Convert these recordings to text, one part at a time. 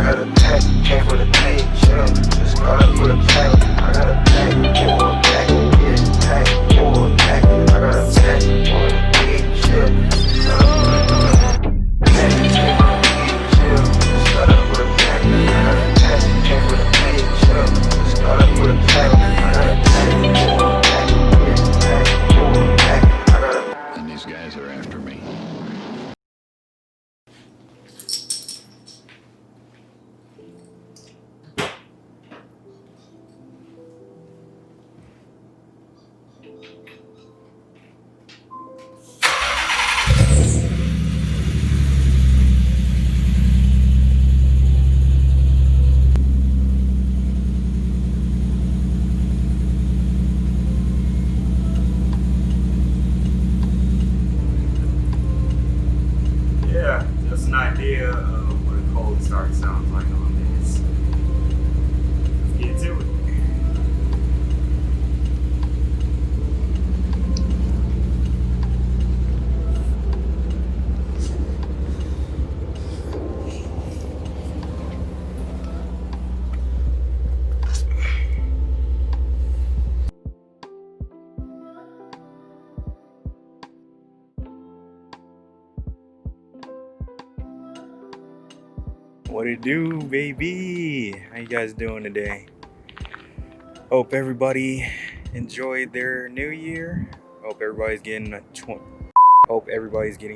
I got a pack, came for the pack, yeah. Just got up with a pack. I got a pack, came for a pack, yeah. Pack, came for a pack. I got a pack, for the pack, yeah. Got up with a pack, came for the pack, yeah. Just got up with a pack. I got a pack, came for the pack, yeah. Just got up with a pack. I got a pack, came for a pack, yeah. Pack, came for a pack. I got a. And these guys are after me. Yeah, just an idea of what a cold start sounds like on this. Let's get to it. What it do, baby? How you guys doing today? Hope everybody enjoyed their new year. Hope everybody's getting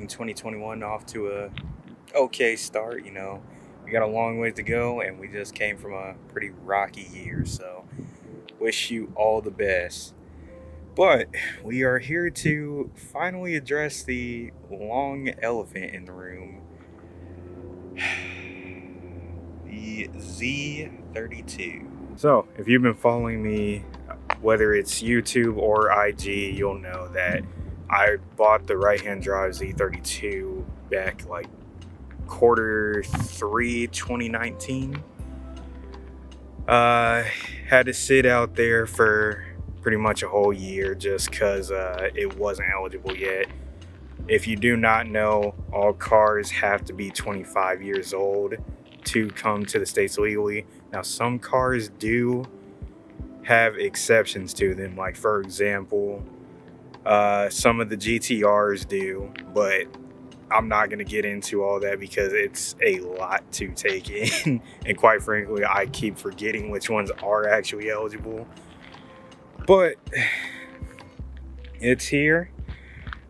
2021 off to a okay start. You know, we got a long ways to go, and we just came from a pretty rocky year. So, wish you all the best. But we are here to finally address the long elephant in the room. The Z32. So, if you've been following me, whether it's YouTube or IG, you'll know that I bought the right-hand drive Z32 back like Q3 2019. Had to sit out there for pretty much a whole year just because it wasn't eligible yet. If you do not know, all cars have to be 25 years old to come to the States legally. Now, some cars do have exceptions to them, like for example, some of the GTRs do, but I'm not going to get into all that because it's a lot to take in. And quite frankly, I keep forgetting which ones are actually eligible. But it's here.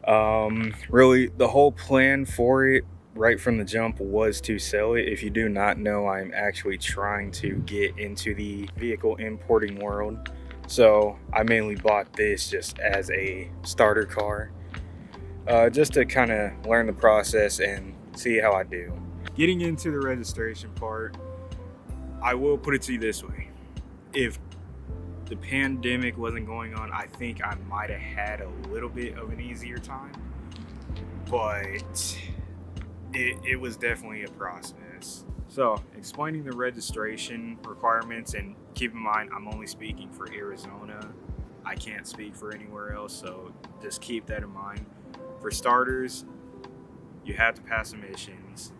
Really, the whole plan for it right from the jump was to sell it. If you do not know, I'm actually trying to get into the vehicle importing world. So I mainly bought this just as a starter car, just to kind of learn the process and see how I do. Getting into the registration part, I will put it to you this way. If the pandemic wasn't going on, I think I might have had a little bit of an easier time, but it was definitely a process. So, explaining the registration requirements, and keep in mind, I'm only speaking for Arizona. I can't speak for anywhere else, so just keep that in mind. For starters, you have to pass emissions.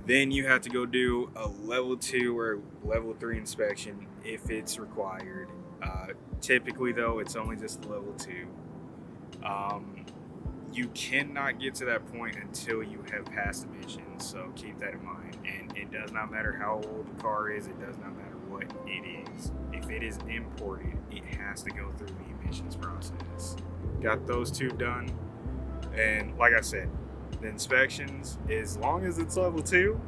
Then you have to go do a level 2 or level 3 inspection if it's required. Typically, though, it's only just level 2. You cannot get to that point until you have passed emissions, so keep that in mind. And it does not matter how old the car is, it does not matter what it is. If it is imported, it has to go through the emissions process. Got those 2 done, and like I said, the inspections, as long as it's level 2,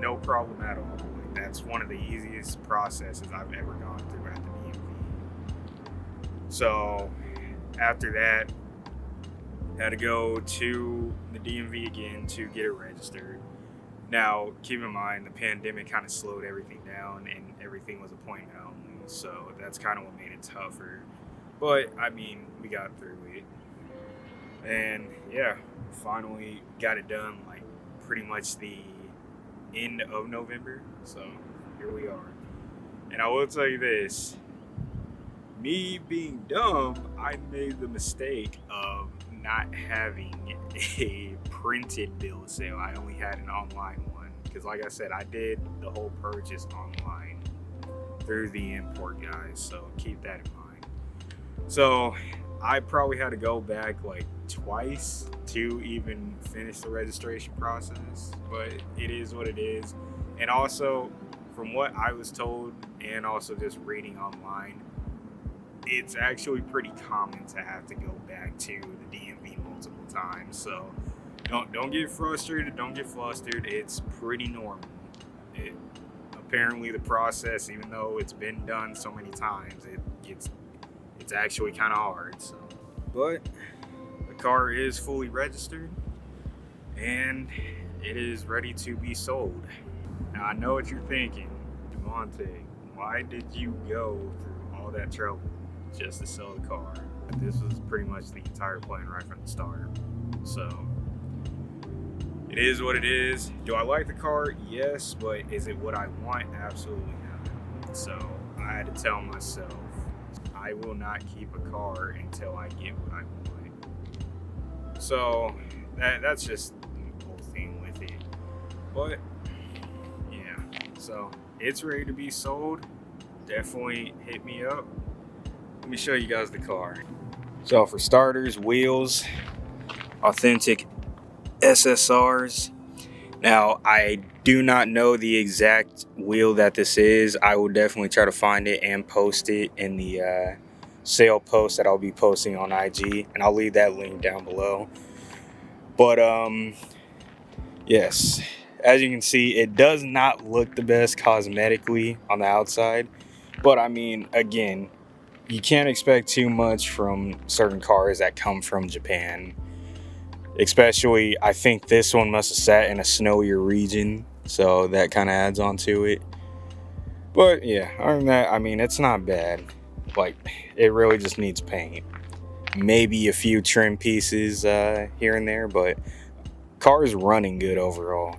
no problem at all. Like, that's one of the easiest processes I've ever gone through at the DMV. So after that, had to go to the DMV again to get it registered. Now, keep in mind, the pandemic kind of slowed everything down and everything was appointment only. So that's kind of what made it tougher. But, I mean, we got through it. And, yeah, finally got it done, like, pretty much the end of November. So, here we are. And I will tell you this. Me being dumb, I made the mistake of not having a printed bill of sale. I only had an online one. because like I said, I did the whole purchase online through the import guys, so keep that in mind. So I probably had to go back like twice to even finish the registration process, but it is what it is. And also, from what I was told and also just reading online, it's actually pretty common to have to go back to the DMV multiple times. So don't get frustrated, don't get flustered. It's pretty normal. Apparently the process, even though it's been done so many times, it's actually kind of hard. So, but the car is fully registered and it is ready to be sold. Now I know what you're thinking, Devontae, why did you go through all that trouble just to sell the car? This was pretty much the entire plan right from the start. So it is what it is. Do I like the car? Yes, but is it what I want? Absolutely not. So I had to tell myself, I will not keep a car until I get what I want. So that's just the whole thing with it. But yeah, so it's ready to be sold. Definitely hit me up. Let me show you guys the car. So for starters, wheels, authentic SSRs. Now I do not know the exact wheel that this is. I will definitely try to find it and post it in the sale post that I'll be posting on IG, and I'll leave that link down below. But yes, as you can see, it does not look the best cosmetically on the outside, but I mean, again, you can't expect too much from certain cars that come from Japan. Especially, I think this one must have sat in a snowier region, so that kind of adds on to it. But yeah, other than that, I mean, it's not bad. Like, it really just needs paint. Maybe a few trim pieces here and there, but car is running good overall.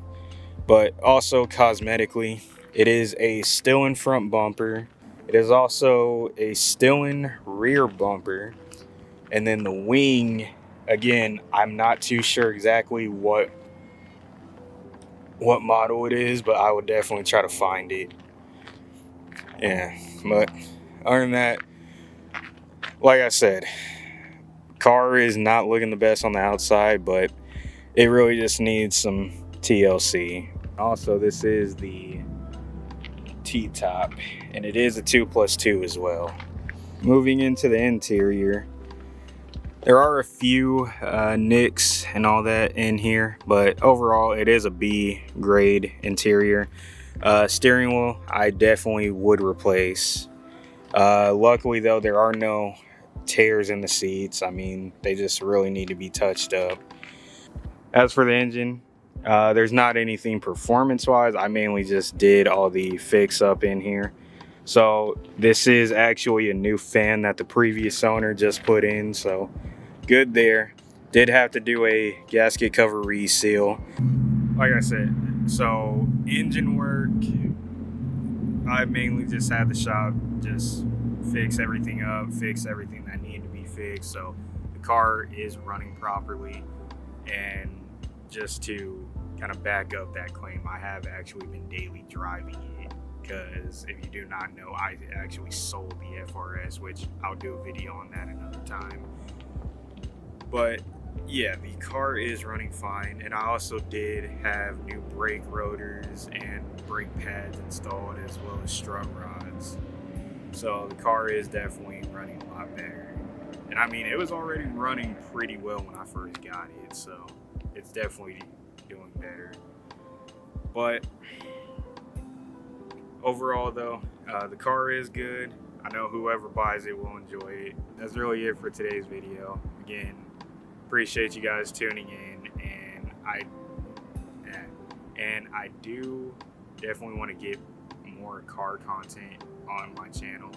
But also cosmetically, it is a still-in front bumper. It is also a still-in rear bumper. And then the wing, again, I'm not too sure exactly what model it is, but I would definitely try to find it. Yeah, but other than that, like I said, car is not looking the best on the outside, but it really just needs some TLC. Also, this is the T-top, and it is a 2+2 as well. Moving into the interior, there are a few nicks and all that in here, but overall it is a B grade interior. Steering wheel, I definitely would replace. Luckily though, there are no tears in the seats. I mean, they just really need to be touched up. As for the engine, there's not anything performance wise. I mainly just did all the fix up in here. So this is actually a new fan that the previous owner just put in, so good there. Did have to do a gasket cover reseal. Like I said, so engine work, I mainly just had the shop just fix everything up, fix everything that needed to be fixed. So the car is running properly. And just to kind of back up that claim, I have actually been daily driving it, because if you do not know, I actually sold the FRS, which I'll do a video on that another time. But yeah, the car is running fine, and I also did have new brake rotors and brake pads installed, as well as strut rods. So the car is definitely running a lot better. And I mean, it was already running pretty well when I first got it, so it's definitely doing better. But overall though, the car is good. I know whoever buys it will enjoy it. That's really it for today's video. Again, appreciate you guys tuning in, and I do definitely want to get more car content on my channel.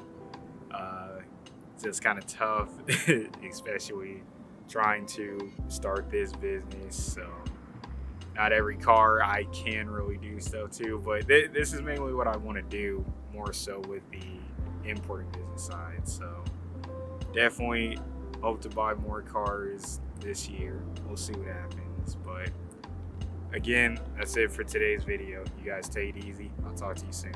It's just kind of tough, especially trying to start this business. So not every car I can really do stuff to, but this is mainly what I want to do more so with the importing business side. So definitely hope to buy more cars this year. We'll see what happens, but Again, that's it for today's video. You guys take it easy. I'll talk to you soon.